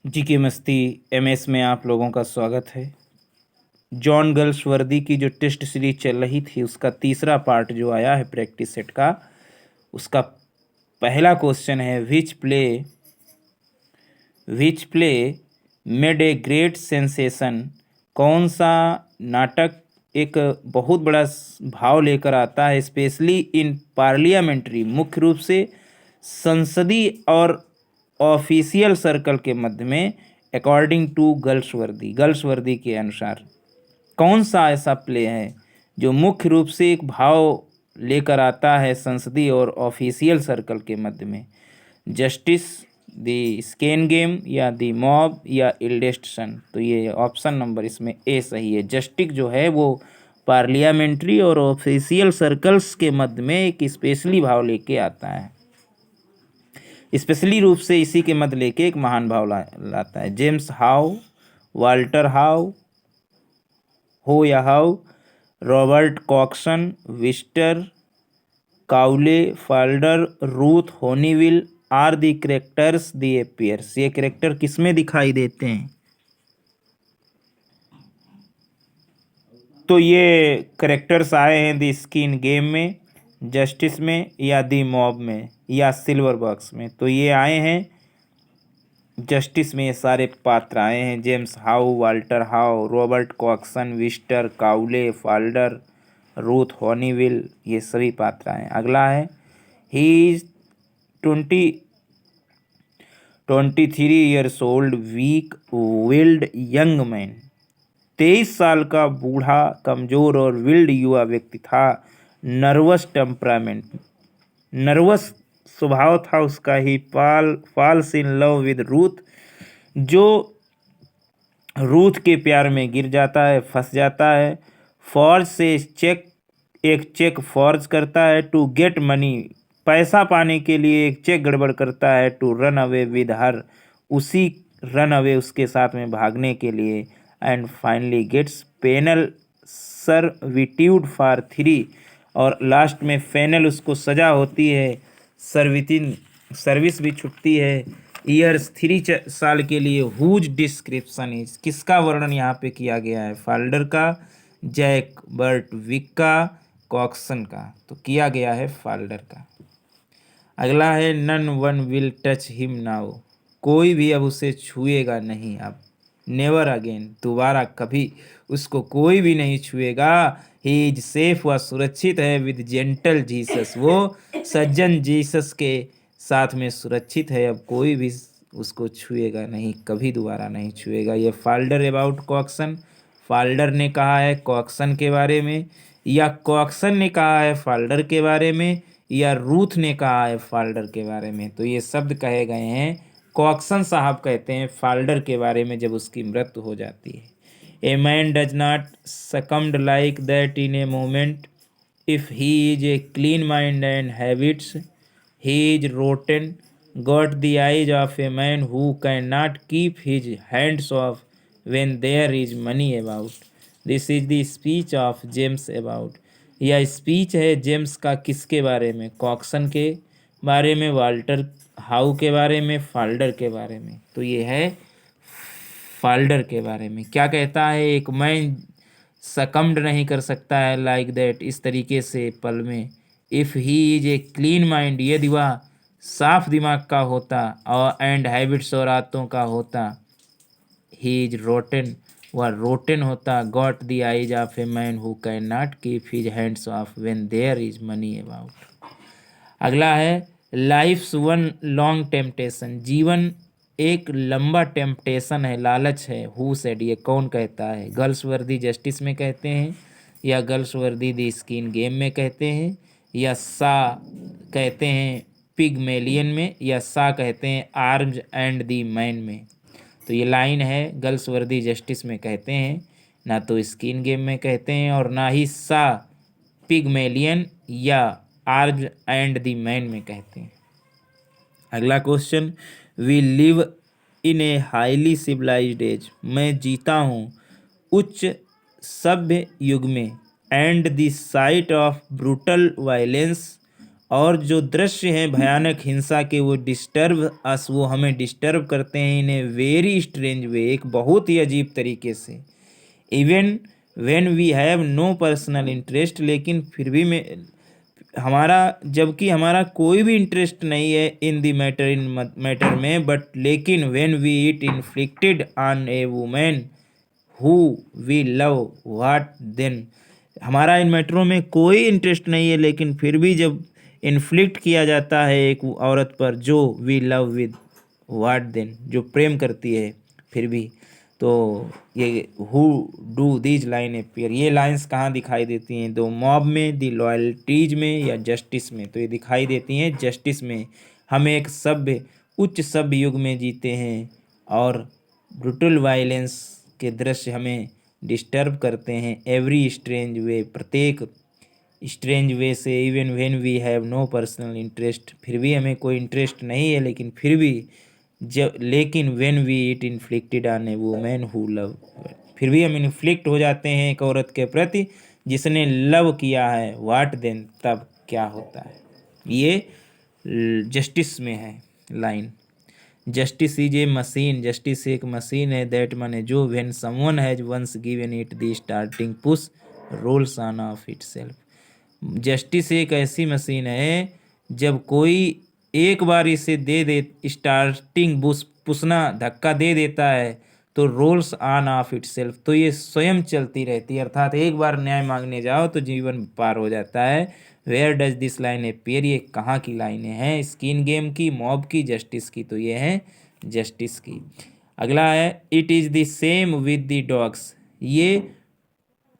जी के मस्ती एमएस में आप लोगों का स्वागत है। जॉन गर्ल्सवर्दी की जो टेस्ट सीरीज चल रही थी उसका तीसरा पार्ट जो आया है प्रैक्टिस सेट का, उसका पहला क्वेश्चन है which play made a great sensation. कौन सा नाटक एक बहुत बड़ा भाव लेकर आता है, स्पेशली इन पार्लियामेंट्री, मुख्य रूप से संसदीय और ऑफिशियल सर्कल के मध्य में, अकॉर्डिंग टू गर्ल्सवर्दी के अनुसार कौन सा ऐसा प्ले है जो मुख्य रूप से एक भाव लेकर आता है संसदीय और ऑफिशियल सर्कल के मध्य में? जस्टिस, द स्केन गेम, या द मॉब, या इल्डेस्ट सन। तो ये ऑप्शन नंबर इसमें ए सही है। जस्टिस जो है वो पार्लियामेंट्री और ऑफिशियल सर्कल्स के मध्य में एक स्पेशली भाव लेके आता है, स्पेशली रूप से इसी के मध्य लेके एक महान भाव लाता है। जेम्स हाउ, वाल्टर हाउ, हो या How, Robert Cokeson, Wister, Cowley, Falder, Ruth Honeywill are the characters the appears. ये करेक्टर किसमें दिखाई देते हैं? तो ये करेक्टर्स आए हैं दी स्किन गेम में, जस्टिस में, या दी मॉब में, या सिल्वर बॉक्स में। तो ये आए हैं जस्टिस में, ये सारे पात्र आए हैं। James How, Walter How, Robert Cokeson, Wister, Cowley, Falder, Ruth Honeywill, ये सभी पात्र आए हैं। अगला है he is 23 years old weak willed young man. 23 साल का बूढ़ा, कमजोर और विल्ड युवा व्यक्ति था। नर्वस टेम्परामेंट, नर्वस स्वभाव था उसका। He falls in love with Ruth, जो रूथ के प्यार में गिर जाता है, फंस जाता है। फॉर्ज से एक चेक फॉर्ज करता है। टू गेट मनी, पैसा पाने के लिए एक चेक गड़बड़ करता है। To run away with her, उसी रन अवे उसके साथ में भागने के लिए। And finally gets penal servitude for 3, और लास्ट में फेनल उसको सजा होती है, सर्विस भी छुटती है ईयर्स 3 साल के लिए। हुज डिस्क्रिप्शन इज, किसका वर्णन यहाँ पे किया गया है? फाल्डर का, जैक बर्ट विक का, कॉक्सन का। तो किया गया है फाल्डर का। अगला है none one will touch him now, कोई भी अब उसे छुएगा नहीं अब। नेवर अगेन, दोबारा कभी उसको कोई भी नहीं छुएगा। ही इज सेफ, वह सुरक्षित है। विद जेंटल जीसस, वो सज्जन जीसस के साथ में सुरक्षित है। अब कोई भी उसको छुएगा नहीं, कभी दोबारा नहीं छुएगा। ये फाल्डर अबाउट कॉक्सन, फाल्डर ने कहा है कॉक्सन के बारे में, या कॉक्सन ने कहा है फाल्डर के बारे में, या रूथ ने कहा है फाल्डर के बारे में। तो ये शब्द कहे गए हैं, कॉक्सन साहब कहते हैं फाल्डर के बारे में जब उसकी मृत्यु हो जाती है। A man does not succumbed like that in a moment, if he is a clean mind and habits, he is rotten. Got the eyes of a man who can not keep his hands of when there is money about। This is the speech of James about। यह speech है James का किसके बारे में? Coxon के बारे में, Walter how के बारे में, फाल्डर के बारे में। तो ये है फाल्डर के बारे में। क्या कहता है? एक मैन सकम्ड नहीं कर सकता है लाइक दैट, इस तरीके से पल में। If he is a clean mind, यदि वह साफ दिमाग का होता, और एंड हैबिट्स, और आदतों का होता। ही इज रोटन, वह रोटन होता। Got the eyes of a man who can not keep his hands off when there is money about. अगला है लाइफ्स वन लॉन्ग टेम्पटेशन, जीवन एक लंबा टेम्पटेशन है, लालच है। हु सेड, ये कौन कहता है? गर्ल्सवर्दी जस्टिस में कहते हैं, या गर्ल्सवर्दी द स्किन गेम में कहते हैं, या सा कहते हैं पिगमेलियन में, या सा कहते हैं आर्म्स एंड द मैन में। तो ये लाइन है गर्ल्सवर्दी जस्टिस में कहते हैं, ना तो स्किन गेम में कहते हैं, और ना ही सा पिगमेलियन या आर्म्स एंड द मैन में कहते हैं। अगला question, we live in a highly civilised age, मैं जीता हूँ उच्च सभ्य युग में। And the sight of brutal violence और जो दृश्य हैं भयानक हिंसा के वो डिस्टर्ब अस, वो हमें डिस्टर्ब करते हैं इन ए वेरी स्ट्रेंज वे, एक बहुत ही अजीब तरीके से। Even when we have no personal interest, लेकिन फिर भी मैं हमारा, जबकि हमारा कोई भी इंटरेस्ट नहीं है in the matter, in matter में, बट लेकिन when we it inflicted on a women who we love, what then. हमारा इन मैटरों में कोई इंटरेस्ट नहीं है, लेकिन फिर भी जब इन्फ्लिक्ट किया जाता है एक औरत पर जो we love with, what then, जो प्रेम करती है फिर भी, तो ये who do these line appear, ये लाइंस कहाँ दिखाई देती हैं? दो मॉब में, दी लॉयल्टीज में, या जस्टिस में? तो ये दिखाई देती हैं जस्टिस में। हम एक सभ्य, उच्च सभ्य युग में जीते हैं और ब्रूटल वायलेंस के दृश्य हमें डिस्टर्ब करते हैं एवरी स्ट्रेंज वे, प्रत्येक स्ट्रेंज वे से। Even when we have no personal interest, फिर भी हमें कोई इंटरेस्ट नहीं है, लेकिन फिर भी जब, लेकिन when we it inflicted on a women who love, फिर भी हम इन्फ्लिक्ट हो जाते हैं एक औरत के प्रति जिसने लव किया है, व्हाट देन, तब क्या होता है? ये जस्टिस में है line. Justice is a machine, justice एक मशीन है, दैट माने जो, when someone has once given it the starting push rolls on of itself. Justice एक ऐसी मशीन है, जब कोई एक बार इसे दे दे, स्टार्टिंग बुश, पुसना, धक्का दे देता है, तो रोल्स ऑन ऑफ इटसेल्फ, तो ये स्वयं चलती रहती है। अर्थात एक बार न्याय मांगने जाओ तो जीवन पार हो जाता है। Where does this line appear, ये कहाँ की लाइनें हैं? स्किन गेम की, मॉब की, जस्टिस की? तो ये है जस्टिस की। अगला है it is the same with the dogs, ये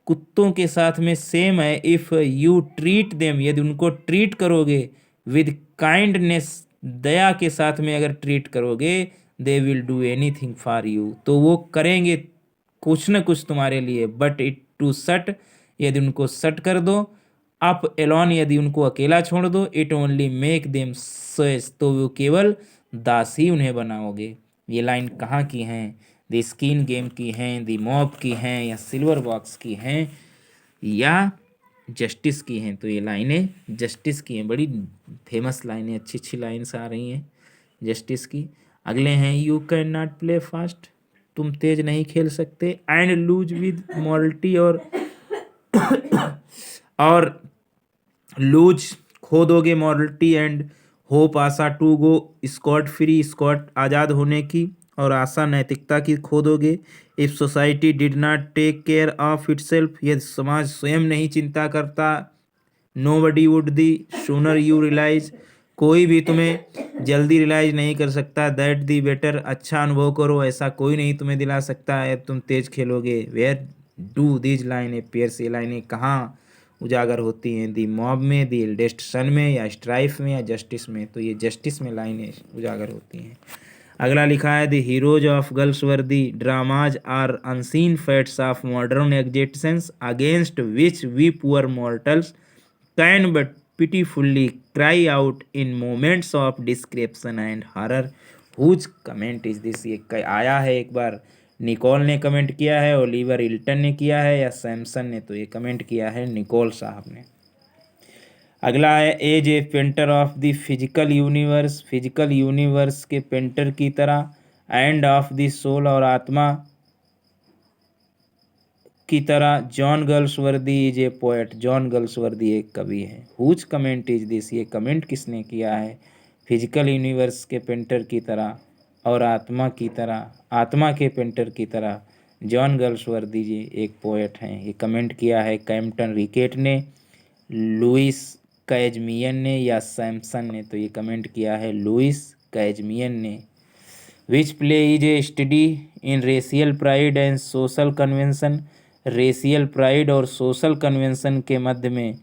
कुत्तों के साथ में सेम है। इफ़ यू ट्रीट देम, यदि उनको ट्रीट करोगे, विद काइंडनेस, दया के साथ में अगर ट्रीट करोगे, they will do anything for you, तो वो करेंगे कुछ न कुछ तुम्हारे लिए। बट इट टू सट, यदि उनको सट कर दो, अप एलोन, यदि उनको अकेला छोड़ दो, it only make them cease, तो वो केवल दास ही उन्हें बनाओगे। ये लाइन कहाँ की हैं? द स्किन गेम की हैं, द मॉब की हैं, या सिल्वर बॉक्स की हैं, या जस्टिस की हैं? तो ये लाइनें जस्टिस की हैं। बड़ी फेमस लाइनें, अच्छी अच्छी लाइन्स आ रही हैं जस्टिस की। अगले हैं you can not play fast, तुम तेज नहीं खेल सकते, एंड लूज विद मॉरलिटी, और लूज खो दोगे मॉरलिटी, एंड होप, आशा, to go scot free, scot आज़ाद होने की, और आशा नैतिकता की खो दोगे। If society did not take care of itself, यदि समाज स्वयं नहीं चिंता करता, nobody would the sooner you realize, कोई भी तुम्हें जल्दी रियलाइज नहीं कर सकता, दैट दी बेटर, अच्छा अनुभव करो, ऐसा कोई नहीं तुम्हें दिला सकता है तुम तेज खेलोगे। Where do these line appears, ये लाइनें कहाँ उजागर होती हैं? दी मॉब में, दी एल्डेस्ट सन में, या स्ट्राइफ में, या जस्टिस में? तो ये जस्टिस में लाइनें उजागर होती हैं। अगला लिखा है the heroes of girls were the dramas are unseen fates of modern existence against which we poor mortals can but pitifully cry out in moments of description and horror. Whose comment is this? ये आया है एक बार, Nicol ने comment किया है, Oliver Hilton ने किया है, या सैमसन ने? तो ये कमेंट किया है निकोल साहब ने। अगला है as a painter of the physical universe, physical universe के पेंटर की तरह, एंड ऑफ द सोल, और आत्मा की तरह, John Galsworthy is a poet, John Galsworthy एक कवि है। हुज कमेंट इज दिस, ये कमेंट किसने किया है? फिजिकल यूनिवर्स के पेंटर की तरह और आत्मा की तरह, आत्मा के पेंटर की तरह, जॉन गर्ल्सवर्दी जी एक पोएट हैं। ये कमेंट किया है कैम्पटन रिकेट ने, लुइस कैजमियन ने, या सैमसन ने? तो ये कमेंट किया है लुइस कैजमियन ने। Which play is a study in racial pride and social convention, racial pride और सोशल कन्वेंशन के मध्य में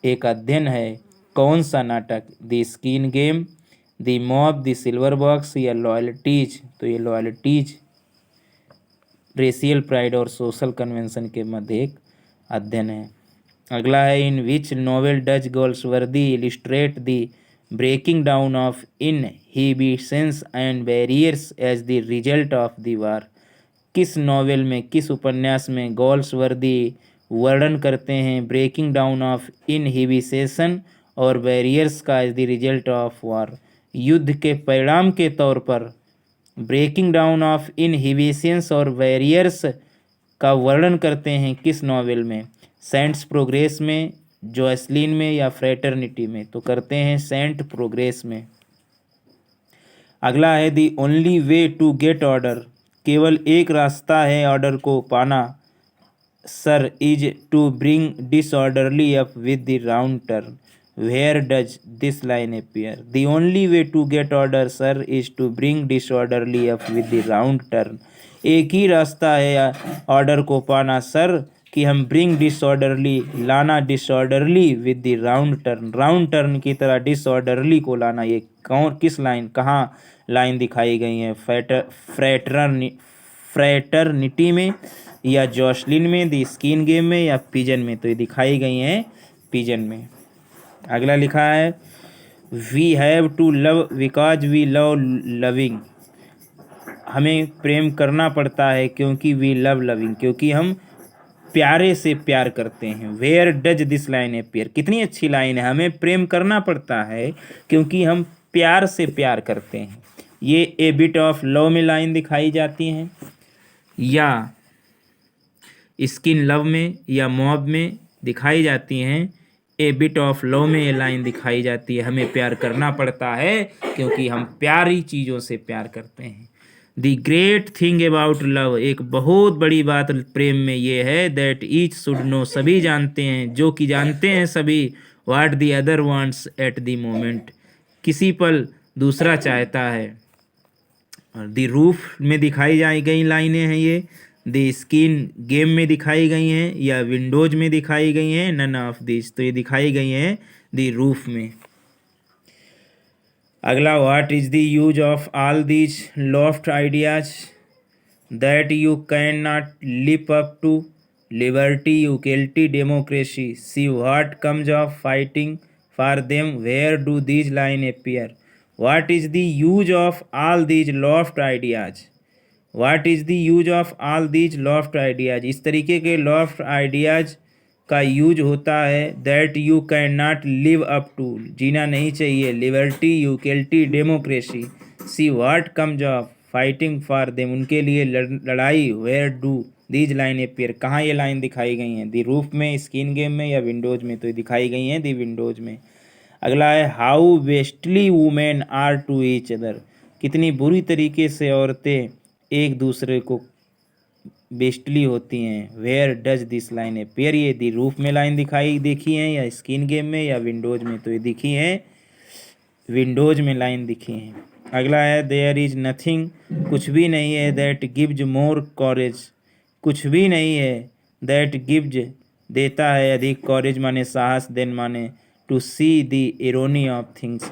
एक अध्ययन है। कौन सा नाटक? The skin game, the mob, the silver box, या लॉयल्टीज? तो ये लॉयल्टीज रेशियल प्राइड और सोशल कन्वेंशन के मध्य एक अध्ययन है। अगला है in which novel does Galsworthy illustrate the breaking down of inhibitions and barriers as the result of the war, किस नॉवेल में, किस उपन्यास में गोल्सवर्दी वर्णन करते हैं ब्रेकिंग डाउन ऑफ इनहिबिशन और बैरियर्स का is the result of war, युद्ध के परिणाम के तौर पर ब्रेकिंग डाउन ऑफ इनहिबिशंस और बैरियर्स का वर्णन करते हैं किस नॉवेल में? सेंट्स प्रोग्रेस में, जोएसलिन में या फ्रेटर्निटी में? तो करते हैं सेंट प्रोग्रेस में। अगला है the only way to get order, केवल एक रास्ता है ऑर्डर को पाना sir, is to bring disorderly up with the round turn, where does this line appear? The only way to get order sir is to bring disorderly up with the round turn, एक ही रास्ता है order को पाना sir कि हम bring disorderly, लाना disorderly with the round turn, round turn की तरह डिसऑर्डरली को लाना। ये कौन, किस लाइन, कहाँ लाइन दिखाई गई है? फ्रेटर्निटी में या जोसलिन में, द स्किन गेम में या पिजन में? तो ये दिखाई गई हैं पिजन में। अगला लिखा है we have to love because we love loving, हमें प्रेम करना पड़ता है क्योंकि वी लव लविंग, क्योंकि हम प्यारे से प्यार करते हैं। Where does this line appear, कितनी अच्छी लाइन है, हमें प्रेम करना पड़ता है क्योंकि हम प्यार से प्यार करते हैं। ये ए बिट ऑफ लव में लाइन दिखाई जाती हैं या स्किन लव में या मॉब में दिखाई जाती हैं। ए बिट ऑफ लव में ये लाइन दिखाई जाती है, हमें प्यार करना पड़ता है क्योंकि हम प्यारी चीज़ों से प्यार करते हैं। The great thing about love, एक बहुत बड़ी बात प्रेम में ये है दैट ईच शुड नो, सभी जानते हैं, जो कि जानते हैं सभी, what the other wants at the moment, किसी पल दूसरा चाहता है। और द रूफ में दिखाई जाई गई लाइनें हैं ये, द स्किन गेम में दिखाई गई हैं या विंडोज में दिखाई गई हैं? नन ऑफ दिस, तो ये दिखाई गई हैं द रूफ में। अगला what is the use of all these loft ideas that you can not live up to, liberty, equality, democracy, see what comes of fighting for them, where do these line appear? What is the use of all these loft ideas, what is the use of all these loft ideas, इस तरीके के loft ideas का use होता है that you can not live up to, जीना नहीं चाहिए, liberty, equality, democracy, see what comes of fighting for them, उनके लिए लड़ाई, where do these line appear, कहाँ ये लाइन दिखाई गई हैं? दी रूफ में, स्किन गेम में या विंडोज में? तो ये दिखाई गई हैं दी विंडोज में। अगला है how beastly women are to each other, कितनी बुरी तरीके से औरतें एक दूसरे को बेस्टली होती हैं। Where does this line appear, ये दी रूफ में लाइन दिखाई देखी है या स्किन गेम में या विंडोज में? तो ये दिखी है विंडोज में लाइन दिखी है। अगला है देयर इज नथिंग, कुछ भी नहीं है, दैट गिव्स मोर कॉरेज, कुछ भी नहीं है, दैट गिव्स देता है अधिक, कॉरेज माने साहस, देन माने to see the irony of things,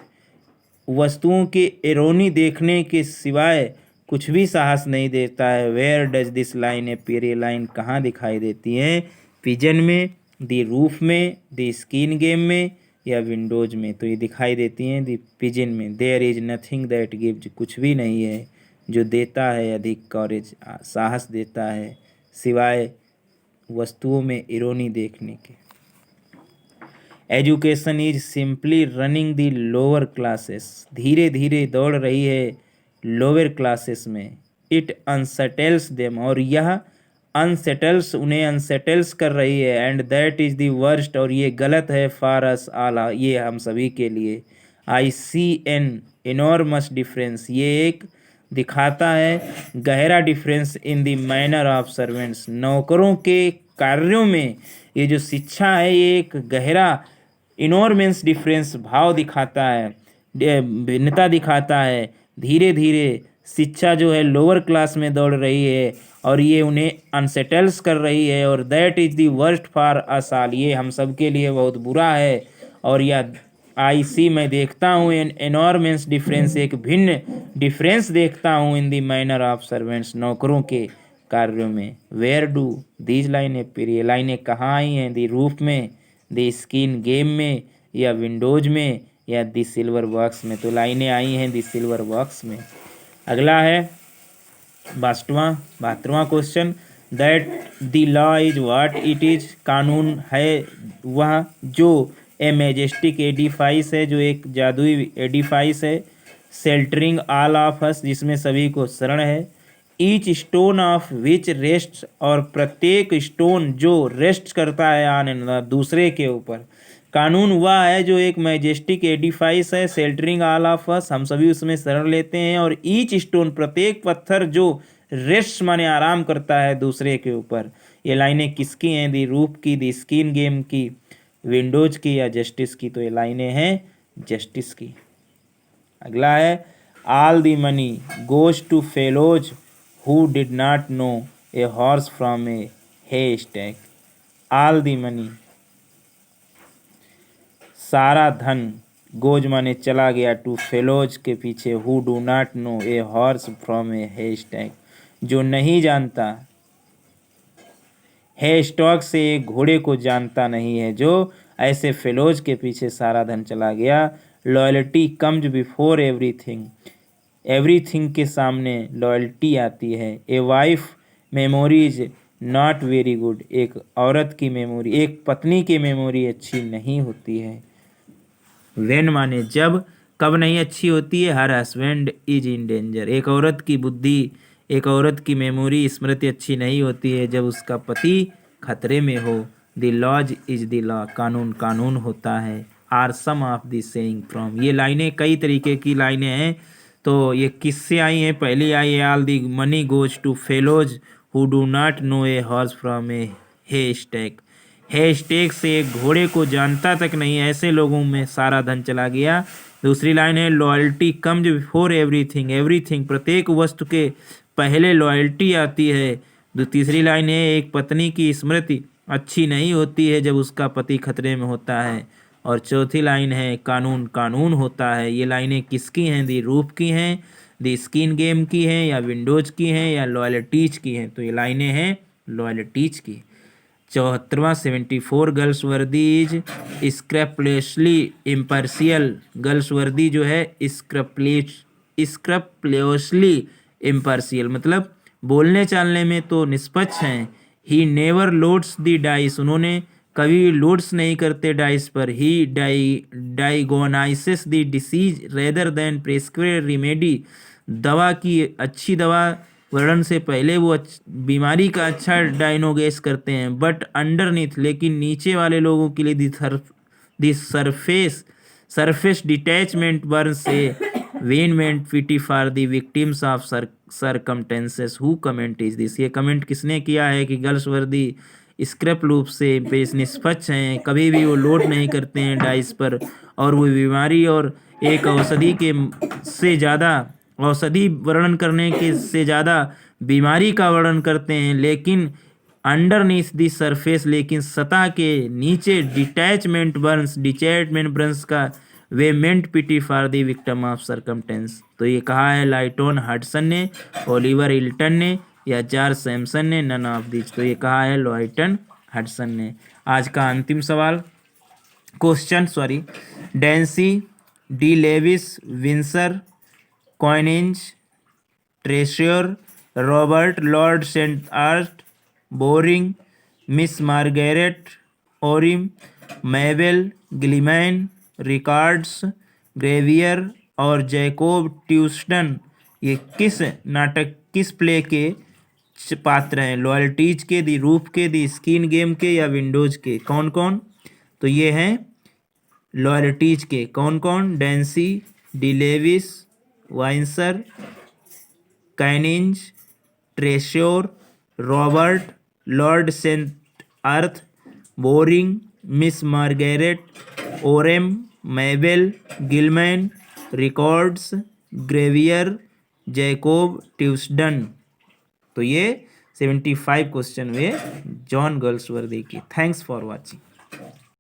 वस्तुओं के इरोनी देखने के सिवाय कुछ भी साहस नहीं देता है। Where does this line appear, ये लाइन कहाँ दिखाई देती है? पिजन में, द रूफ में, द स्किन गेम में या विंडोज में? तो ये दिखाई देती हैं द पिजन में। There is nothing that gives, कुछ भी नहीं है जो देता है अधिक, कॉरेज साहस देता है, सिवाय वस्तुओं में इरोनी देखने के। Education is simply running the lower classes, धीरे धीरे दौड़ रही है लोअर क्लासेस में। इट अनसेटल्स देम, और यह अनसेटल्स, उन्हें अनसेटल्स कर रही है। And that is the worst, और ये गलत है, फॉर अस ऑल, ये हम सभी के लिए। आई सी एन इनॉर्मस डिफरेंस, ये एक दिखाता है गहरा difference in the manner of servants, नौकरों के कार्यों में ये जो शिक्षा है ये एक गहरा इनॉर्मेंस डिफरेंस भाव दिखाता है, भिन्नता दिखाता है। धीरे धीरे शिक्षा जो है लोअर क्लास में दौड़ रही है और ये उन्हें अनसेटल्स कर रही है। और that is the worst for us all, ये हम सब के लिए बहुत बुरा है। और यह आई सी, मैं देखता हूँ, एन एनॉर्मेंस डिफरेंस, एक भिन्न डिफरेंस देखता हूँ इन दी मैनर ऑफ सर्वेंट्स, नौकरों के कार्यों में। वेयर डू दीज लाइनें अपीयर, ये लाइनें कहाँ आई हैं? दी रूफ में, दी स्किन गेम में या विंडोज में या दी सिल्वर बॉक्स में? तो लाइनें आई हैं दी सिल्वर बॉक्स में। अगला है 72वां question, that the law is what it is, कानून है वह जो ए मैजेस्टिक एडिफाइस है, जो एक जादुई एडिफाइस है। शेल्टरिंग ऑल ऑफ अस, जिसमें सभी को शरण है। Each stone of which rest, और प्रत्येक स्टोन जो रेस्ट करता है ऑन अनदर, दूसरे के ऊपर। कानून वह है जो एक मैजेस्टिक एडिफाइस है, शेल्टरिंग ऑल ऑफ अस, हम सभी उसमें शरण लेते हैं। और ईच स्टोन, प्रत्येक पत्थर जो रेस्ट माने आराम करता है दूसरे के ऊपर। ये लाइनें किसकी हैं? दी रूफ की, दी स्किन गेम की, विंडोज की, या जस्टिस की? तो ये लाइनें हैं जस्टिस की। अगला है all the money goes to fellows who did not know a horse from a haystack. All the money, सारा धन, गोज माने चला गया, टू फेलोज के पीछे, who do not know a horse from a haystack, जो नहीं जानता, है स्टॉक से एक घोड़े को जानता नहीं है, जो ऐसे फेलोज के पीछे सारा धन चला गया। Loyalty comes before everything, everything के सामने लॉयल्टी आती है। A wife memory is not very good, एक औरत की मेमोरी, एक पत्नी की मेमोरी अच्छी नहीं होती है। वेन माने जब, कब नहीं अच्छी होती है? Her husband is in danger, एक औरत की बुद्धि, एक औरत की मेमोरी, स्मृति अच्छी नहीं होती है जब उसका पति खतरे में हो। The laws is the law, कानून कानून होता है। Are some of the saying from, ये लाइनें कई तरीके की लाइनें हैं। तो ये किससे आई हैं? पहली आई है all the money goes to fellows who do not know a horse from a haystack, haystack से एक घोड़े को जानता तक नहीं, ऐसे लोगों में सारा धन चला गया। दूसरी लाइन है loyalty comes before everything, everything, प्रत्येक वस्तु के पहले लॉयल्टी आती है। तीसरी लाइन है एक पत्नी की स्मृति अच्छी नहीं होती है जब उसका पति खतरे में होता है। और चौथी लाइन है कानून कानून होता है। ये लाइनें किसकी हैं? दी रूफ की हैं, दी स्किन गेम की हैं, या विंडोज की हैं, या लॉयल्टीज की हैं? तो ये लाइनें हैं लॉयल्टीज की। 74वां 74 गर्ल्स वर्दी इज स्क्रैपलेसली इम्पार्शियल, गर्ल्स वर्दी जो है स्क्रैपलेसली इम्पार्शियल, मतलब बोलने चालने में तो निष्पक्ष हैं। He never loads the dice, उन्होंने कभी लोड्स नहीं करते डाइस पर। He diagnoses the disease rather than prescribe remedy, दवा की अच्छी दवा वर्णन से पहले वो बीमारी का अच्छा डायग्नोसिस करते हैं। बट अंडरनीथ, लेकिन नीचे वाले लोगों के लिए दी सरफेस डिटैचमेंट बर्न से vehement pity for the victims of circumstances who comment is this, ये कमेंट किसने किया है कि गर्ल्स वर्दी स्क्रैप लूप से पेश निष्पक्ष हैं, कभी भी वो लोड नहीं करते हैं डाइस पर, और वो बीमारी और एक औषधि के से ज़्यादा, औषधि वर्णन करने के से ज़्यादा बीमारी का वर्णन करते हैं। लेकिन अंडरनीथ दी सरफेस, लेकिन सतह के नीचे डिटैचमेंट बर्न्स का vehement pity for the victim of circumstance. तो ये कहा है लाइटन हडसन ने, ओलिवर हिल्टन ने, या जॉर्ज सैमसन ने? None of this. तो ये कहा है लाइटन हडसन ने। आज का अंतिम सवाल question Dancy, De Levis, Winsor, Canynge, Treisure, Robert Lord Saint Erth, Borring, Miss Margaret Orme, Mabel, Gilman, Ricardos, Graviter और जैकोब ट्यूस्टन, ये किस नाटक, किस प्ले के पात्र हैं? लॉयल्टीज के, दी रूफ के, दी स्किन गेम के, या विंडोज के? कौन कौन? तो ये हैं लॉयल्टीज के। कौन कौन? Dancy, De Levis, Winsor, Canynge, Treisure, Robert Lord Saint Erth, Borring, Miss Margaret Orme, Mabel, Gilman, Ricardos, Graviter, Jacob Twisden. तो ये 75 क्वेश्चन हुए जॉन गर्ल्सवर्दी के। Thanks for watching.